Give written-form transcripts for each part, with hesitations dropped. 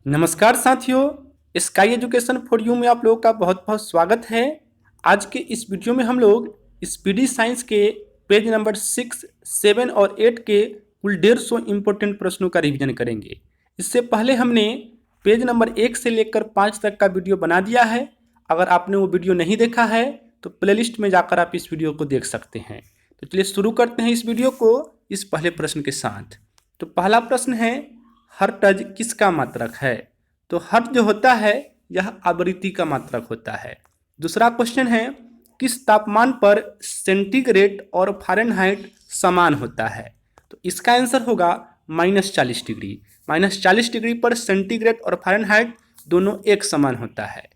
नमस्कार साथियों, sky education for you में आप लोगों का बहुत बहुत स्वागत है। आज के इस वीडियो में हम लोग स्पीडी साइंस के पेज नंबर 6, 7 और 8 के कुल 150 इंपॉर्टेंट प्रश्नों का रिवीजन करेंगे। इससे पहले हमने पेज नंबर 1 से लेकर 5 तक का वीडियो बना दिया है। अगर आपने वो वीडियो नहीं देखा है तो प्लेलिस्ट में जाकर आप इस वीडियो को देख सकते हैं। तो चलिए शुरू करते हैं इस वीडियो को इस पहले प्रश्न के साथ। तो पहला प्रश्न है, हर्ट्ज किसका मात्रक है? तो हर्ट्ज जो होता है यह आवृत्ति का मात्रक होता है। दूसरा क्वेश्चन है, किस तापमान पर सेंटीग्रेड और फ़ारेनहाइट समान होता है? तो इसका आंसर होगा -40 डिग्री। -40 डिग्री पर सेंटीग्रेड और फ़ारेनहाइट दोनों एक समान होता है।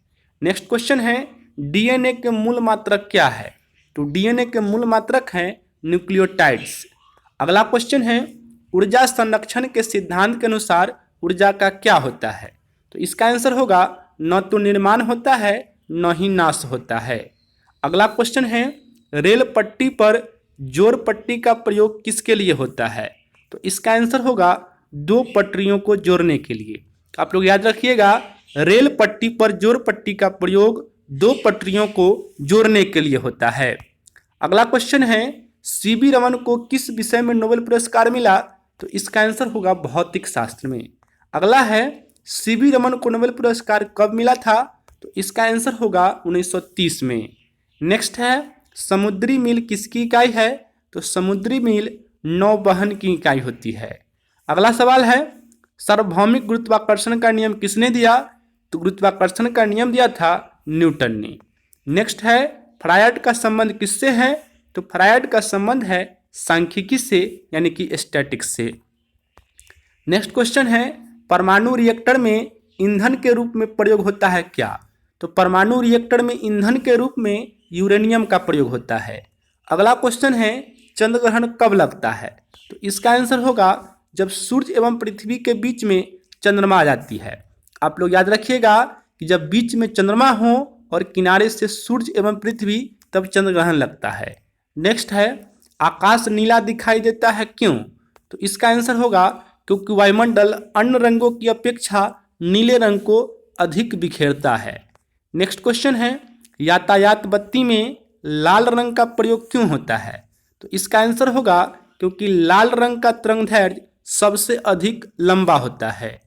नेक्स्ट क्वेश्चन है, डीएनए के मूल मात्रक क्या है? तो डीएनए के मूल मात्रक हैं न्यूक्लियोटाइड्स। अगला क्वेश्चन है, ऊर्जा संरक्षण के सिद्धांत के अनुसार ऊर्जा का क्या होता है? तो इसका आंसर होगा न तो निर्माण होता है न ही नाश होता है। अगला क्वेश्चन है, रेल पट्टी पर जोड़ पट्टी का प्रयोग किसके लिए होता है? तो इसका आंसर होगा दो पटरियों को जोड़ने के लिए। आप लोग याद रखिएगा, रेल पट्टी पर जोड़ पट्टी का प्रयोग दो पटरियों को जोड़ने के लिए होता है। अगला क्वेश्चन है, सीवी रमन को किस विषय में नोबेल पुरस्कार मिला? तो इसका आंसर होगा भौतिक शास्त्र में। अगला है, सीवी रमन को नोबेल पुरस्कार कब मिला था? तो इसका आंसर होगा 1930 में। नेक्स्ट है, समुद्री मील किसकी इकाई है? तो समुद्री मील नौवहन की इकाई होती है। अगला सवाल है, सार्वभौमिक गुरुत्वाकर्षण का नियम किसने दिया? तो गुरुत्वाकर्षण का नियम दिया था न्यूटन ने। नेक्स्ट है, फ्रायड का संबंध किससे है? तो फ्रायड का संबंध है सांख्यिकी से यानी कि स्टैटिक्स से। नेक्स्ट क्वेश्चन है, परमाणु रिएक्टर में ईंधन के रूप में प्रयोग होता है क्या? तो परमाणु रिएक्टर में ईंधन के रूप में यूरेनियम का प्रयोग होता है। अगला क्वेश्चन है, चंद्र ग्रहण कब लगता है? तो इसका आंसर होगा जब सूर्य एवं पृथ्वी के बीच में चंद्रमा आ जाती है। आप लोग याद रखिएगा कि जब बीच में चंद्रमा हो और किनारे से सूर्य एवं पृथ्वी, तब चंद्र ग्रहण लगता है। नेक्स्ट है, आकाश नीला दिखाई देता है क्यों? तो इसका आंसर होगा क्योंकि वायुमंडल अन्य रंगों की अपेक्षा नीले रंग को अधिक बिखेरता है। नेक्स्ट क्वेश्चन है, यातायात बत्ती में लाल रंग का प्रयोग क्यों होता है? तो इसका आंसर होगा क्योंकि लाल रंग का तरंगदैर्घ्य सबसे अधिक लंबा होता है।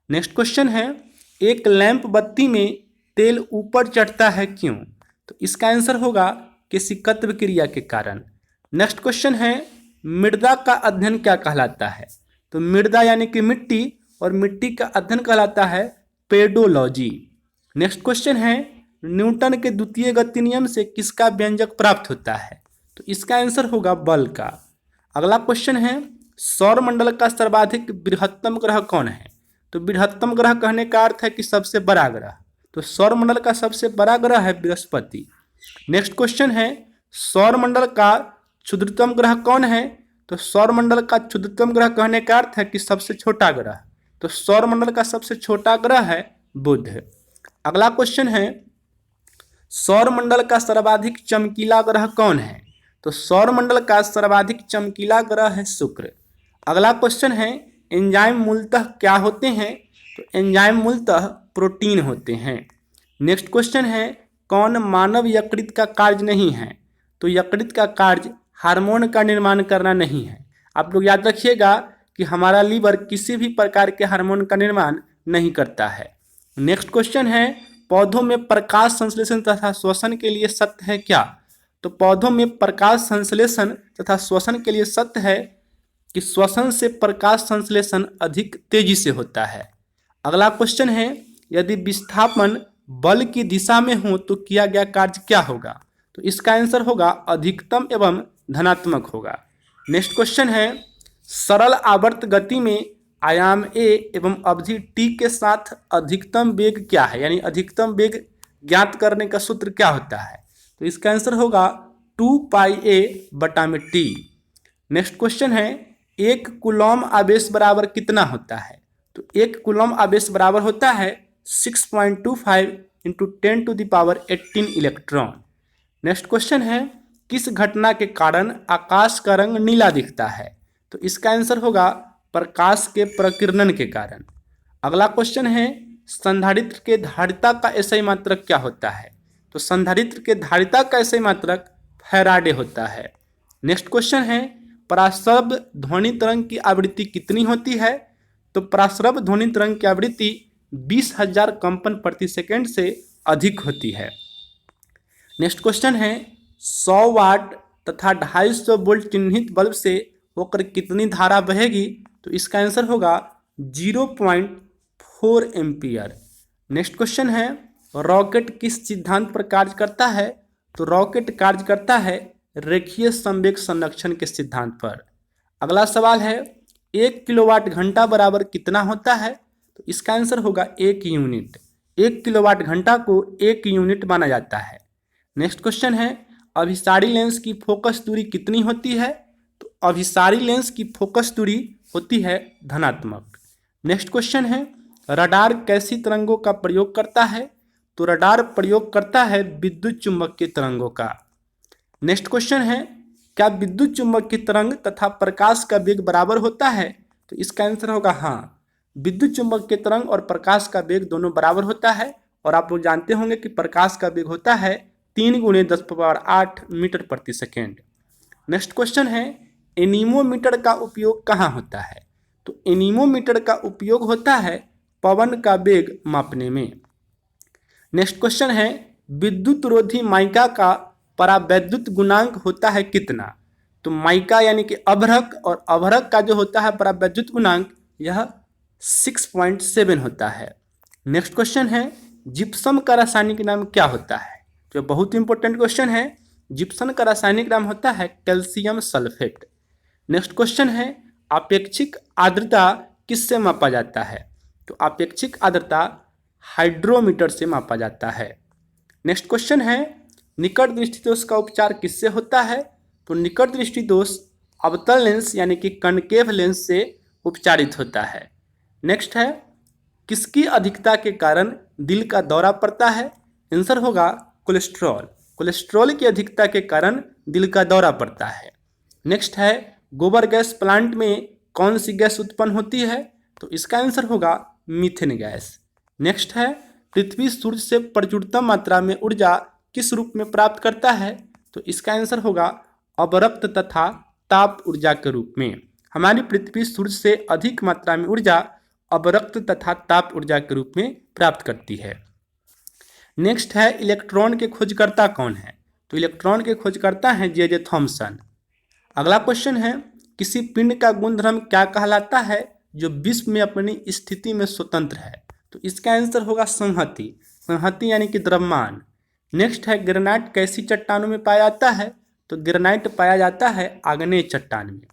नेक्स्ट क्वेश्चन है, एक लैंप बत्ती में तेल ऊपर चढ़ता है क्यों? तो इसका आंसर होगा केशिकत्व क्रिया के कारण। नेक्स्ट क्वेश्चन है, मृदा का अध्ययन क्या कहलाता है? तो मृदा यानी कि मिट्टी, और मिट्टी का अध्ययन कहलाता है पेडोलॉजी। नेक्स्ट क्वेश्चन है, न्यूटन के द्वितीय गति नियम से किसका व्यंजक प्राप्त होता है? तो इसका आंसर होगा बल का। अगला क्वेश्चन है, सौरमंडल का सर्वाधिक बृहत्तम ग्रह कौन है? तो बृहत्तम ग्रह कहने का अर्थ है कि सबसे बड़ा ग्रह। तो सौरमंडल का सबसे बड़ा ग्रह है बृहस्पति। नेक्स्ट क्वेश्चन है, सौरमंडल का क्षुद्रतम ग्रह कौन है? तो सौरमंडल का क्षुद्रतम ग्रह कहने का अर्थ है कि सबसे छोटा ग्रह। तो सौरमंडल का सबसे छोटा ग्रह है बुध। अगला क्वेश्चन है, सौरमंडल का सर्वाधिक चमकीला ग्रह कौन है? तो सौरमंडल का सर्वाधिक चमकीला ग्रह है शुक्र। अगला क्वेश्चन है, एंजाइम मूलतः क्या होते हैं? तो एंजाइम मूलतः प्रोटीन होते हैं। नेक्स्ट क्वेश्चन है, कौन मानव यकृत का कार्य नहीं है? तो यकृत का कार्य हार्मोन का निर्माण करना नहीं है। आप लोग याद रखिएगा कि हमारा लीवर किसी भी प्रकार के हार्मोन का निर्माण नहीं करता है। नेक्स्ट क्वेश्चन है, पौधों में प्रकाश संश्लेषण तथा श्वसन के लिए सत्य है क्या? तो पौधों में प्रकाश संश्लेषण तथा श्वसन के लिए सत्य है कि श्वसन से प्रकाश संश्लेषण अधिक तेजी से होता है। अगला क्वेश्चन है, यदि विस्थापन बल की दिशा में हो तो किया गया कार्य क्या होगा? तो इसका आंसर होगा अधिकतम एवं धनात्मक होगा। नेक्स्ट क्वेश्चन है, सरल आवर्त गति में आयाम a एवं अवधि t के साथ अधिकतम वेग क्या है? यानी अधिकतम वेग ज्ञात करने का सूत्र क्या होता है? तो इसका आंसर होगा 2πa/t। नेक्स्ट क्वेश्चन है, एक कूलॉम आवेश बराबर कितना होता है? तो एक कूलॉम आवेश बराबर होता है 6.25 × 10⁻18 इलेक्ट्रॉन। नेक्स्ट क्वेश्चन है, किस घटना के कारण आकाश का रंग नीला दिखता है? तो इसका आंसर होगा प्रकाश के प्रकीर्णन के कारण। अगला क्वेश्चन है संधारित्र के धारिता का एसआई मात्रक क्या होता है? तो संधारित्र के धारिता का एसआई मात्रक फैराडे होता है। नेक्स्ट क्वेश्चन है पराश्रव्य ध्वनि तरंग की आवृत्ति कितनी होती है? तो पराश्रव्य ध्वनि तरंग की आवृत्ति 20,000 कंपन प्रति सेकंड से अधिक होती है। नेक्स्ट क्वेश्चन है 100 वाट तथा 250 वोल्ट चिन्हित बल्ब से होकर कितनी धारा बहेगी? तो इसका आंसर होगा 0.4 एम्पियर। नेक्स्ट क्वेश्चन है रॉकेट किस सिद्धांत पर कार्य करता है? तो रॉकेट कार्य करता है रेखीय संवेग संरक्षण के सिद्धांत पर। अगला सवाल है 1 किलोवाट घंटा बराबर कितना होता है? तो इसका आंसर होगा 1 यूनिट। 1 किलोवाट घंटा को 1 यूनिट माना जाता है। नेक्स्ट क्वेश्चन है अभिसारी लेंस की फोकस दूरी कितनी होती है? तो अभिसारी लेंस की फोकस दूरी होती है धनात्मक। नेक्स्ट क्वेश्चन है रडार कैसी तरंगों का प्रयोग करता है? तो रडार प्रयोग करता है विद्युत चुंबकीय तरंगों का। नेक्स्ट क्वेश्चन है क्या विद्युत चुंबकीय तरंग तथा प्रकाश का वेग बराबर होता है? तो इसका आंसर होगा हाँ, विद्युत चुंबकीय तरंग और प्रकाश का वेग दोनों बराबर होता है। और आप लोग जानते होंगे कि प्रकाश का वेग होता है 3 × 10⁸ मीटर प्रति सेकेंड। नेक्स्ट क्वेश्चन है एनीमोमीटर का उपयोग कहाँ होता है? तो एनीमोमीटर का उपयोग होता है पवन का वेग मापने में। नेक्स्ट क्वेश्चन है विद्युत रोधी माइका का परावैद्युत गुणांक होता है कितना? तो माइका यानी कि अभ्रक और अभ्रक का जो होता है परावैद्युत गुणांक यह 6.7 होता है। नेक्स्ट क्वेश्चन है जिप्सम का रासायनिक नाम क्या होता है? जो बहुत इंपॉर्टेंट क्वेश्चन है, जिप्सम का रासायनिक नाम होता है कैल्शियम सल्फेट। नेक्स्ट क्वेश्चन है आपेक्षिक आर्द्रता किससे मापा जाता है? तो आपेक्षिक आर्द्रता हाइड्रोमीटर से मापा जाता है। नेक्स्ट क्वेश्चन है निकट दृष्टि दोष का उपचार किससे होता है? तो निकट दृष्टि दोष अवतल लेंस यानी कि कनकेव लेंस से उपचारित होता है। नेक्स्ट है किसकी अधिकता के कारण दिल का दौरा पड़ता है? आंसर होगा कोलेस्ट्रॉल। कोलेस्ट्रॉल की अधिकता के कारण दिल का दौरा पड़ता है। नेक्स्ट है गोबर गैस प्लांट में कौन सी गैस उत्पन्न होती है? तो इसका आंसर होगा मीथेन गैस। नेक्स्ट है पृथ्वी सूर्य से प्रचुरतम मात्रा में ऊर्जा किस रूप में प्राप्त करता है? तो इसका आंसर होगा अवरक्त तथा ताप ऊर्जा के रूप में। हमारी पृथ्वी सूर्य से अधिक मात्रा में ऊर्जा अवरक्त तथा ताप ऊर्जा के रूप में प्राप्त करती है। नेक्स्ट है इलेक्ट्रॉन के खोजकर्ता कौन है? तो इलेक्ट्रॉन के खोजकर्ता हैं जे थॉमसन। अगला क्वेश्चन है किसी पिंड का गुणधर्म क्या कहलाता है जो विश्व में अपनी स्थिति में स्वतंत्र है? तो इसका आंसर होगा संहति। संहति यानी कि द्रव्यमान। नेक्स्ट है ग्रेनाइट कैसी चट्टानों में पाया जाता है? तो ग्रेनाइट पाया जाता है आग्नेय चट्टान में।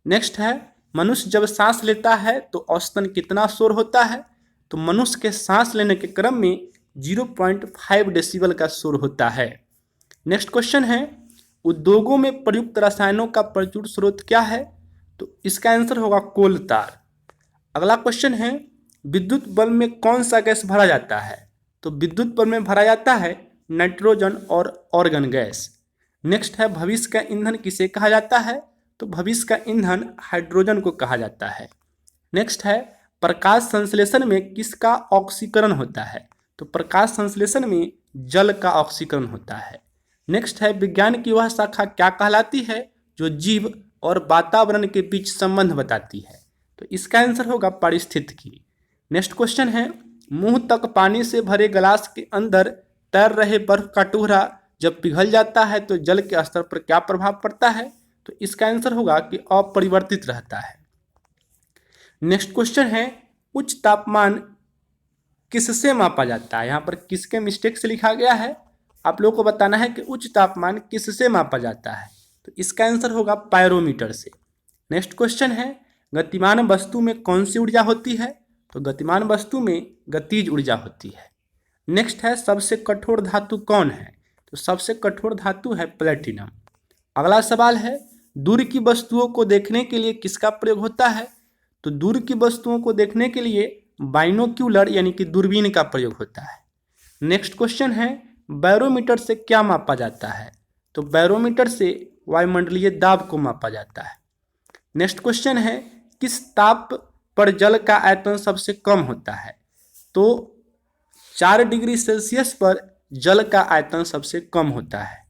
नेक्स्ट है मनुष्य जब सांस लेता है तो औसतन कितना शोर होता है? तो मनुष्य के सांस लेने के क्रम में 0.5 डेसिबल का शोर होता है। नेक्स्ट क्वेश्चन है उद्योगों में प्रयुक्त रसायनों का प्रचुर स्रोत क्या है? तो इसका आंसर होगा कोल तार। अगला क्वेश्चन है विद्युत बल्ब में कौन सा गैस भरा जाता है? तो विद्युत बल्ब में भरा जाता है नाइट्रोजन और ऑर्गन गैस। नेक्स्ट है भविष्य का ईंधन किसे कहा जाता है? तो भविष्य का ईंधन हाइड्रोजन को कहा जाता है। नेक्स्ट है प्रकाश संश्लेषण में किसका ऑक्सीकरण होता है? तो प्रकाश संश्लेषण में जल का ऑक्सीकरण होता है। नेक्स्ट है विज्ञान की वह शाखा क्या कहलाती है जो जीव और वातावरण के बीच संबंध बताती है? तो इसका आंसर होगा पारिस्थितिकी। नेक्स्ट क्वेश्चन है मुंह तक पानी से भरे गिलास के अंदर तैर रहे बर्फ का टुकड़ा जब पिघल जाता है तो जल के स्तर पर क्या प्रभाव पड़ता है? तो इसका आंसर होगा कि अपरिवर्तित रहता है। नेक्स्ट क्वेश्चन है उच्च तापमान किससे मापा जाता है? यहाँ पर किसके मिस्टेक से लिखा गया है, आप लोगों को बताना है कि उच्च तापमान किससे मापा जाता है? तो इसका आंसर होगा पायरोमीटर से। नेक्स्ट क्वेश्चन है गतिमान वस्तु में कौन सी ऊर्जा होती है? तो गतिमान वस्तु में गतिज ऊर्जा होती है। नेक्स्ट है सबसे कठोर धातु कौन है? तो सबसे कठोर धातु है प्लेटिनम। अगला सवाल है दूर की वस्तुओं को देखने के लिए किसका प्रयोग होता है? तो दूर की वस्तुओं को देखने के लिए बाइनोक्यूलर यानी कि दूरबीन का प्रयोग होता है। नेक्स्ट क्वेश्चन है बैरोमीटर से क्या मापा जाता है? तो बैरोमीटर से वायुमंडलीय दाब को मापा जाता है। नेक्स्ट क्वेश्चन है किस ताप पर जल का आयतन सबसे कम होता है? तो 4 डिग्री सेल्सियस पर जल का आयतन सबसे कम होता है।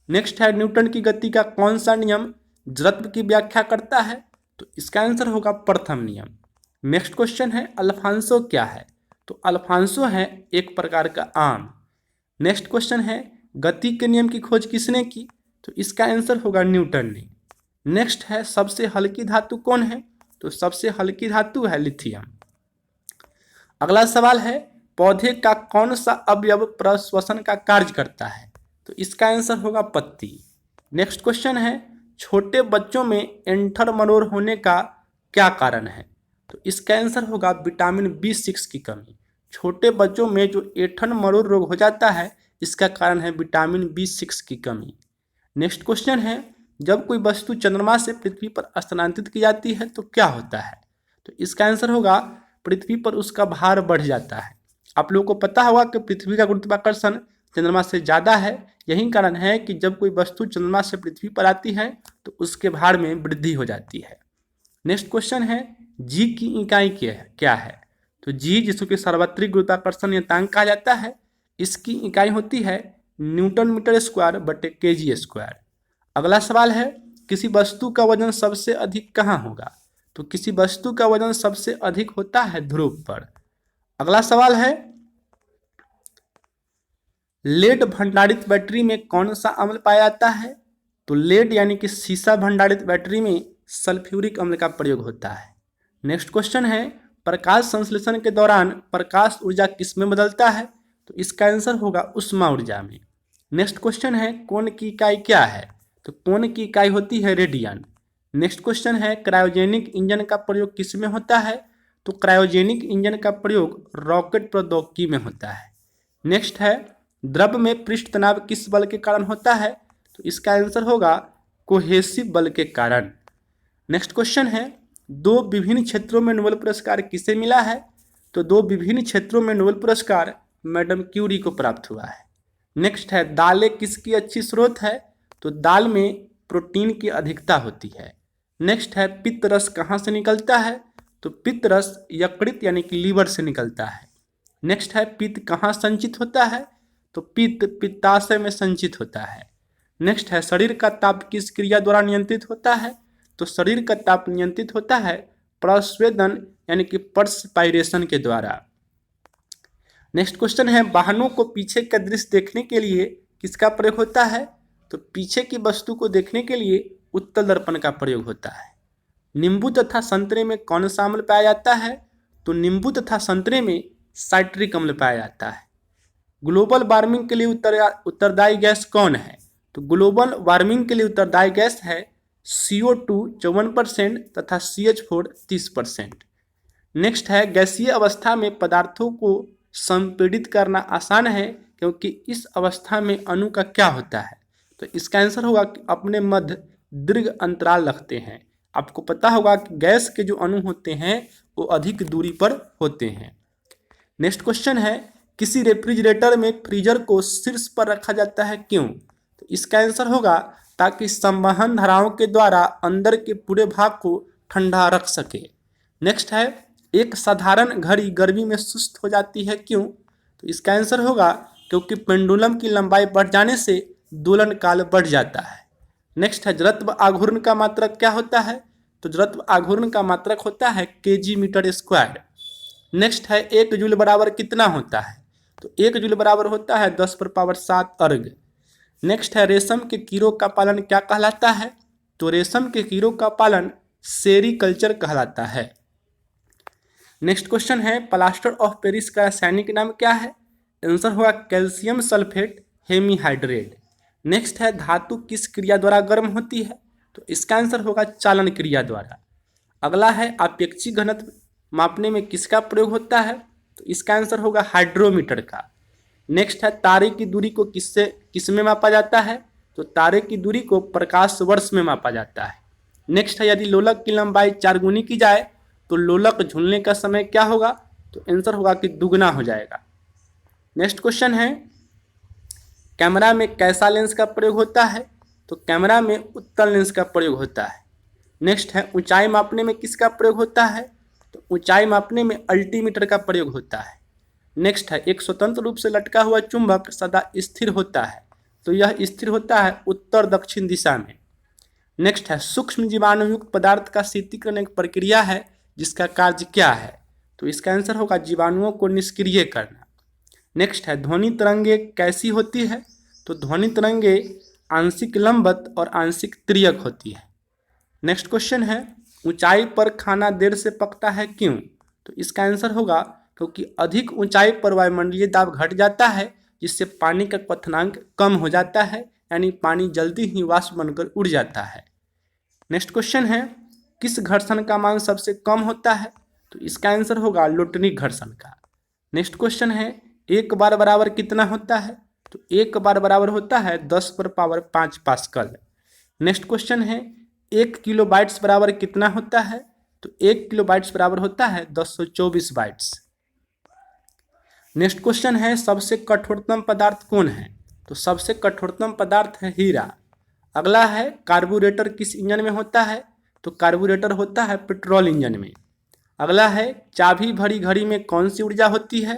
नेक्स्ट है, न्यूटन की गति का कौन सा नियम जड़त्व की व्याख्या करता है? तो इसका आंसर होगा प्रथम नियम। नेक्स्ट क्वेश्चन है, अल्फांसो क्या है? तो अल्फांसो है एक प्रकार का आम। नेक्स्ट क्वेश्चन है, गति के नियम की खोज किसने की? तो इसका आंसर होगा न्यूटन ने। नेक्स्ट है, सबसे हल्की धातु कौन है? तो सबसे हल्की धातु है लिथियम। अगला सवाल है, पौधे का कौन सा अवयव प्रश्वसन का कार्य करता है? तो इसका आंसर होगा पत्ती। नेक्स्ट क्वेश्चन है, छोटे बच्चों में एंठर मरोड़ होने का क्या कारण है? तो इसका आंसर होगा विटामिन B6 की कमी। छोटे बच्चों में जो ऐंठन मरोड़ रोग हो जाता है, इसका कारण है विटामिन B6 की कमी। नेक्स्ट क्वेश्चन है, जब कोई वस्तु चंद्रमा से पृथ्वी पर स्थानांतरित की जाती है तो क्या होता है? तो इसका आंसर होगा पृथ्वी पर उसका भार बढ़ जाता है। आप लोगों को पता होगा कि पृथ्वी का गुरुत्वाकर्षण चंद्रमा से ज़्यादा है। यही कारण है कि जब कोई वस्तु चंद्रमा से पृथ्वी पर आती है तो उसके भार में वृद्धि हो जाती है। नेक्स्ट क्वेश्चन है, जी की इकाई क्या है? तो जी, जिसको कि सार्वत्रिक गुरुत्वाकर्षण नियतांक कहा जाता है, इसकी इकाई होती है न्यूटन मीटर स्क्वायर बटे केजी स्क्वायर। अगला सवाल है, किसी वस्तु का वजन सबसे अधिक कहाँ होगा? तो किसी वस्तु का वजन सबसे अधिक होता है ध्रुव पर। अगला सवाल है, लेड भंडारित बैटरी में कौन सा अम्ल पाया जाता है? तो लेड यानी कि सीसा भंडारित बैटरी में सल्फ्यूरिक अम्ल का प्रयोग होता है। नेक्स्ट क्वेश्चन है, प्रकाश संश्लेषण के दौरान प्रकाश ऊर्जा किस में बदलता है? तो इसका आंसर होगा उष्मा ऊर्जा में। नेक्स्ट क्वेश्चन है, कोण की इकाई क्या है? तो कोण की इकाई होती है रेडियन। नेक्स्ट क्वेश्चन है, क्रायोजेनिक इंजन का प्रयोग किस में होता है? तो क्रायोजेनिक इंजन का प्रयोग रॉकेट प्रौद्योगिकी में होता है। नेक्स्ट है, द्रव में पृष्ठ तनाव किस बल के कारण होता है? तो इसका आंसर होगा कोहेसिव बल के कारण। नेक्स्ट क्वेश्चन है, 2 विभिन्न क्षेत्रों में नोबेल पुरस्कार किसे मिला है? तो 2 विभिन्न क्षेत्रों में नोबेल पुरस्कार मैडम क्यूरी को प्राप्त हुआ है। नेक्स्ट है, दालें किसकी अच्छी स्रोत है? तो दाल में प्रोटीन की अधिकता होती है। नेक्स्ट है, पित्त रस कहाँ से निकलता है? तो पित्त रस यकृत यानी कि लीवर से निकलता है। नेक्स्ट है, पित्त कहाँ संचित होता है? तो पित्त पित्ताशय में संचित होता है। नेक्स्ट है, शरीर का ताप किस क्रिया द्वारा नियंत्रित होता है? तो शरीर का ताप नियंत्रित होता है प्रस्वेदन यानी कि पर्सपायरेशन के द्वारा। नेक्स्ट क्वेश्चन है, वाहनों को पीछे का दृश्य देखने के लिए किसका प्रयोग होता है? तो पीछे की वस्तु को देखने के लिए उत्तल दर्पण का प्रयोग होता है। नींबू तथा संतरे में कौन सा अम्ल पाया जाता है? तो नींबू तथा संतरे में साइट्रिक अम्ल पाया जाता है। ग्लोबल वार्मिंग के लिए उत्तरदायी गैस कौन है? तो ग्लोबल वार्मिंग के लिए उत्तरदायी गैस है CO2 54% तथा CH4 30%। नेक्स्ट है, गैसीय अवस्था में पदार्थों को संपीड़ित करना आसान है क्योंकि इस अवस्था में अणु का क्या होता है? तो इसका आंसर होगा कि अपने मध्य दीर्घ अंतराल रखते हैं। आपको पता होगा कि गैस के जो अणु होते हैं वो अधिक दूरी पर होते हैं। नेक्स्ट क्वेश्चन है, किसी रेफ्रिजरेटर में फ्रीजर को शीर्ष पर रखा जाता है, क्यों? तो इसका आंसर होगा ताकि संवहन धाराओं के द्वारा अंदर के पूरे भाग को ठंडा रख सके। नेक्स्ट है, एक साधारण घड़ी गर्मी में सुस्त हो जाती है, क्यों? तो इसका आंसर होगा क्योंकि पेंडुलम की लंबाई बढ़ जाने से दोलन काल बढ़ जाता है। नेक्स्ट है, जड़त्व आघूर्ण का मात्रक क्या होता है? तो जड़त्व आघूर्ण का मात्रक होता है केजी मीटर स्क्वायर। नेक्स्ट है, 1 जूल बराबर कितना होता है? तो 1 जूल बराबर होता है 10⁻7 अर्ग। नेक्स्ट है, रेशम के कीड़ों का पालन क्या कहलाता है? तो रेशम के कीड़ों का पालन सेरीकल्चर कहलाता है। नेक्स्ट क्वेश्चन है, प्लास्टर ऑफ पेरिस का रासायनिक नाम क्या है? आंसर होगा कैल्शियम सल्फेट हेमीहाइड्रेट। नेक्स्ट है, धातु किस क्रिया द्वारा गर्म होती है? तो इसका आंसर होगा चालन क्रिया द्वारा। अगला है, आपेक्षिक घनत्व मापने में किसका प्रयोग होता है? तो इसका आंसर होगा हाइड्रोमीटर का। नेक्स्ट है, तारे की दूरी को किसमें मापा जाता है? तो तारे की दूरी को प्रकाश वर्ष में मापा जाता है। नेक्स्ट है, यदि लोलक की लंबाई 4 गुनी की जाए तो लोलक झूलने का समय क्या होगा? तो आंसर होगा कि दुगना हो जाएगा। नेक्स्ट क्वेश्चन है, कैमरा में कैसा लेंस का प्रयोग होता है? तो कैमरा में उत्तल लेंस का प्रयोग होता है। नेक्स्ट है, ऊंचाई मापने में किसका प्रयोग होता है? तो ऊंचाई मापने में अल्टीमीटर का प्रयोग होता है। नेक्स्ट है, एक स्वतंत्र रूप से लटका हुआ चुंबक सदा स्थिर होता है, तो यह स्थिर होता है उत्तर दक्षिण दिशा में। नेक्स्ट है, सूक्ष्म जीवाणुयुक्त पदार्थ का शीतलीकरण एक प्रक्रिया है जिसका कार्य क्या है, तो इसका आंसर होगा जीवाणुओं को निष्क्रिय करना। नेक्स्ट है, ध्वनि तरंगे कैसी होती है, तो ध्वनि तरंगे आंशिक लंबवत और आंशिक तिर्यक होती है। नेक्स्ट क्वेश्चन है, ऊंचाई पर खाना देर से पकता है क्यों, तो इसका आंसर होगा क्योंकि अधिक ऊंचाई पर वायुमंडलीय दाब घट जाता है जिससे पानी का क्वथनांक कम हो जाता है, यानी पानी जल्दी ही वाष्प बनकर उड़ जाता है। नेक्स्ट क्वेश्चन है, किस घर्षण का मान सबसे कम होता है, तो इसका आंसर होगा लोटनिक घर्षण का। नेक्स्ट क्वेश्चन है, एक बार बराबर कितना होता है, तो एक बार बराबर होता है 10⁵ पास्कल। नेक्स्ट क्वेश्चन है, 1 किलोबाइट्स बराबर कितना होता है, तो 1 किलोबाइट्स बराबर होता है 1024 बाइट्स। नेक्स्ट क्वेश्चन है, सबसे कठोरतम पदार्थ कौन है, तो सबसे कठोरतम पदार्थ है हीरा। अगला है, कार्बोरेटर किस इंजन में होता है, तो कार्बोरेटर होता है पेट्रोल इंजन में। अगला है, चाबी भरी घड़ी में कौन सी ऊर्जा होती है,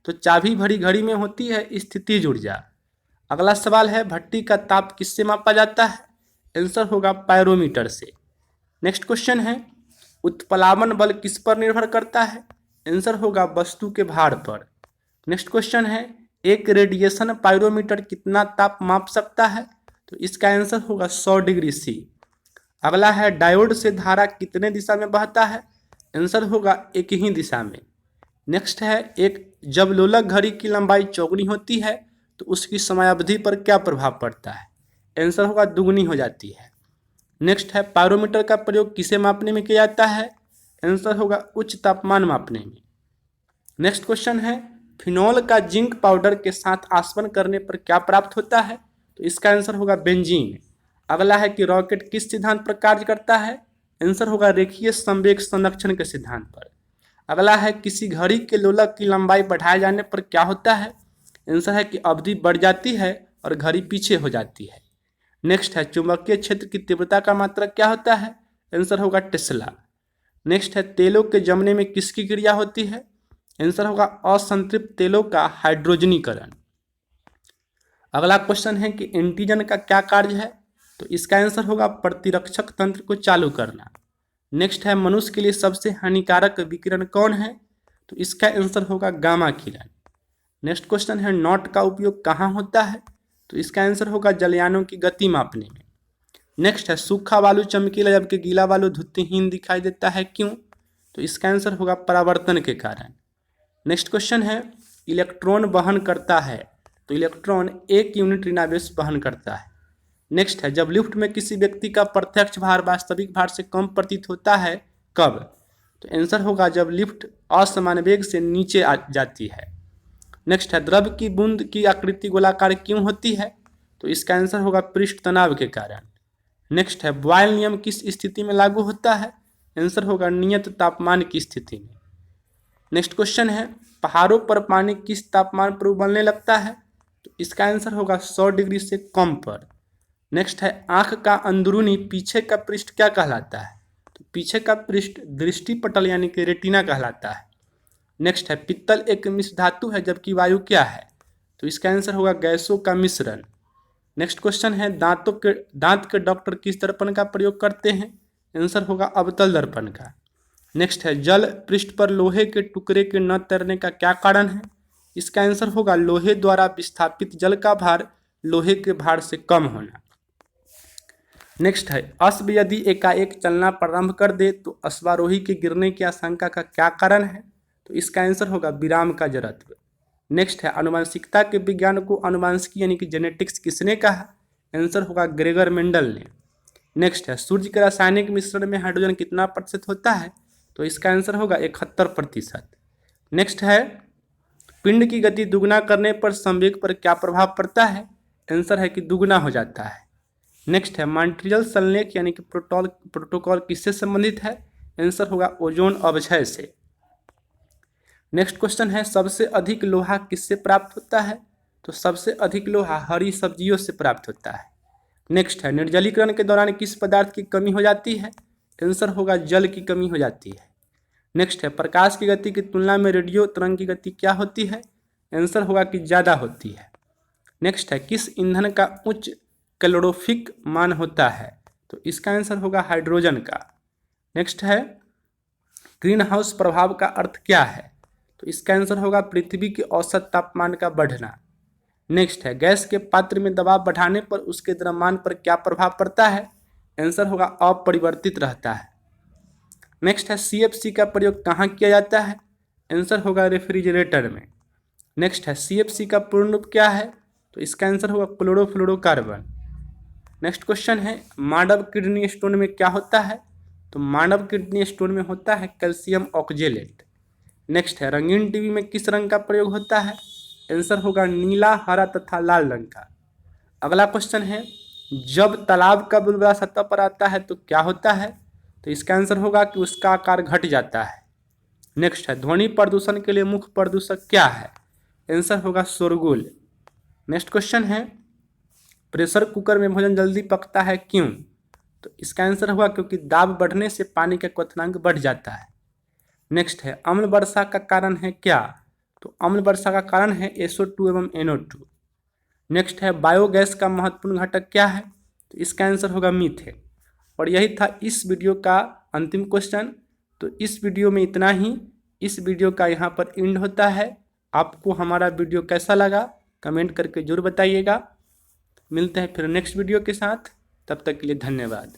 तो चाबी भरी घड़ी में होती है स्थितिज ऊर्जा। अगला सवाल है, भट्टी का ताप किससे मापा जाता है, आंसर होगा पायरोमीटर से। नेक्स्ट क्वेश्चन है, उत्प्लावन बल किस पर निर्भर करता है, आंसर होगा वस्तु के भार पर। नेक्स्ट क्वेश्चन है, एक रेडिएशन पायरोमीटर कितना ताप माप सकता है, तो इसका आंसर होगा 100 डिग्री सी। अगला है, डायोड से धारा कितने दिशा में बहता है, आंसर होगा एक ही दिशा में। नेक्स्ट है, एक जब लोलक घड़ी की लंबाई चौगुनी होती है तो उसकी समयावधि पर क्या प्रभाव पड़ता है, आंसर होगा दुगुनी हो जाती है। नेक्स्ट है, पायरोमीटर का प्रयोग किसे मापने में किया जाता है, आंसर होगा उच्च तापमान मापने में। नेक्स्ट क्वेश्चन है, फिनॉल का जिंक पाउडर के साथ आसवन करने पर क्या प्राप्त होता है, तो इसका आंसर होगा बेंजीन। अगला है कि रॉकेट किस सिद्धांत पर कार्य करता है, आंसर होगा रेखीय संवेग संरक्षण के सिद्धांत पर। अगला है, किसी घड़ी के लोलक की लंबाई बढ़ाए जाने पर क्या होता है, आंसर है कि अवधि बढ़ जाती है और घड़ी पीछे हो जाती है। नेक्स्ट है, चुंबकीय क्षेत्र की तीव्रता का मात्रक क्या होता है, आंसर होगा टेस्ला। नेक्स्ट है, तेलों के जमने में किसकी क्रिया होती है, आंसर होगा असंतृप्त तेलों का हाइड्रोजनीकरण। अगला क्वेश्चन है कि एंटीजन का क्या कार्य है, तो इसका आंसर होगा प्रतिरक्षक तंत्र को चालू करना। नेक्स्ट है, मनुष्य के लिए सबसे हानिकारक विकिरण कौन है, तो इसका आंसर होगा गामा किरण। नेक्स्ट क्वेश्चन है, नॉट का उपयोग कहाँ होता है, तो इसका आंसर होगा जलयानों की गति मापने में। नेक्स्ट है, सूखा बालू चमकीला जबकि गीला बालू धुत्तीहीन दिखाई देता है क्यों, तो इसका आंसर होगा परावर्तन के कारण। नेक्स्ट क्वेश्चन है, इलेक्ट्रॉन वहन करता है, तो इलेक्ट्रॉन 1 यूनिट ऋणावेश वहन करता है। नेक्स्ट है, जब लिफ्ट में किसी व्यक्ति का प्रत्यक्ष भार वास्तविक भार से कम प्रतीत होता है कब, तो आंसर होगा जब लिफ्ट असमान वेग से नीचे आ जाती है। नेक्स्ट है, द्रव की बूंद की आकृति गोलाकार क्यों होती है, तो इसका आंसर होगा पृष्ठ तनाव के कारण। नेक्स्ट है, बॉयल नियम किस स्थिति में लागू होता है, आंसर होगा नियत तापमान की स्थिति में। नेक्स्ट क्वेश्चन है, पहाड़ों पर पानी किस तापमान पर उबलने लगता है, तो इसका आंसर होगा 100 डिग्री से कम पर। नेक्स्ट है, आंख का अंदरूनी पीछे का पृष्ठ क्या कहलाता है, तो पीछे का पृष्ठ दृष्टि पटल यानी कि रेटिना कहलाता है। नेक्स्ट है, पित्तल एक मिश्र धातु है जबकि वायु क्या है, तो इसका आंसर होगा गैसों का मिश्रण। नेक्स्ट क्वेश्चन है, दांत के डॉक्टर किस दर्पण का प्रयोग करते हैं, आंसर होगा अवतल दर्पण का। नेक्स्ट है, जल पृष्ठ पर लोहे के टुकड़े के न तैरने का क्या कारण है, इसका आंसर होगा लोहे द्वारा विस्थापित जल का भार लोहे के भार से कम होना। नेक्स्ट है, अश्व यदि एकाएक चलना प्रारंभ कर दे तो अश्वारोही के गिरने की आशंका का क्या कारण है, तो इसका आंसर होगा विराम का जड़त्व। नेक्स्ट है, आनुवंशिकता के विज्ञान को आनुवंशिकी यानी कि जेनेटिक्स किसने कहा, आंसर होगा ग्रेगर मेंडल ने। नेक्स्ट है, सूर्य के रासायनिक मिश्रण में हाइड्रोजन कितना प्रतिशत होता है, तो इसका आंसर होगा 71%। नेक्स्ट है, पिंड की गति दुगना करने पर संवेग पर क्या प्रभाव पड़ता है, आंसर है कि दुगना हो जाता है। नेक्स्ट है, मॉन्ट्रियल संलेख यानी कि प्रोटोकॉल किससे संबंधित है, आंसर होगा ओजोन अवक्षय से। नेक्स्ट क्वेश्चन है, सबसे अधिक लोहा किससे प्राप्त होता है, तो सबसे अधिक लोहा हरी सब्जियों से प्राप्त होता है। नेक्स्ट है, निर्जलीकरण के दौरान किस पदार्थ की कमी हो जाती है, आंसर होगा जल की कमी हो जाती है। नेक्स्ट है प्रकाश की गति की तुलना में रेडियो तरंग की गति क्या होती है? आंसर होगा कि ज़्यादा होती है। नेक्स्ट है किस ईंधन का उच्च कैलोरीफिक मान होता है? तो इसका आंसर होगा हाइड्रोजन का। नेक्स्ट है ग्रीन हाउस प्रभाव का अर्थ क्या है? तो इसका आंसर होगा पृथ्वी के औसत तापमान का बढ़ना। नेक्स्ट है गैस के पात्र में दबाव बढ़ाने पर उसके द्रव्यमान पर क्या प्रभाव पड़ता है? आंसर होगा अपरिवर्तित रहता है। नेक्स्ट है CFC का प्रयोग कहाँ किया जाता है? आंसर होगा रेफ्रिजरेटर में। नेक्स्ट है CFC का पूर्ण रूप क्या है? तो इसका आंसर होगा क्लोरोफ्लोरोकार्बन। नेक्स्ट क्वेश्चन है मानव किडनी स्टोन में क्या होता है? तो मानव किडनी स्टोन में होता है कैल्शियम ऑक्जेलेट। नेक्स्ट है रंगीन टीवी में किस रंग का प्रयोग होता है? आंसर होगा नीला, हरा तथा लाल रंग का। अगला क्वेश्चन है जब तालाब का बुलबुला सतह पर आता है तो क्या होता है? तो इसका आंसर होगा कि उसका आकार घट जाता है। नेक्स्ट है ध्वनि प्रदूषण के लिए मुख्य प्रदूषक क्या है? आंसर होगा शोरगुल। नेक्स्ट क्वेश्चन है प्रेशर कुकर में भोजन जल्दी पकता है क्यों? तो इसका आंसर होगा क्योंकि दाब बढ़ने से पानी का क्वथनांक बढ़ जाता है। नेक्स्ट है अम्ल वर्षा का कारण है क्या? तो अम्ल वर्षा का कारण है SO2 एवं NO2। नेक्स्ट है बायोगैस का महत्वपूर्ण घटक क्या है? तो इसका आंसर होगा मीथेन। और यही था इस वीडियो का अंतिम क्वेश्चन। तो इस वीडियो में इतना ही। इस वीडियो का यहाँ पर एंड होता है। आपको हमारा वीडियो कैसा लगा कमेंट करके जरूर बताइएगा। मिलते हैं फिर नेक्स्ट वीडियो के साथ, तब तक के लिए धन्यवाद।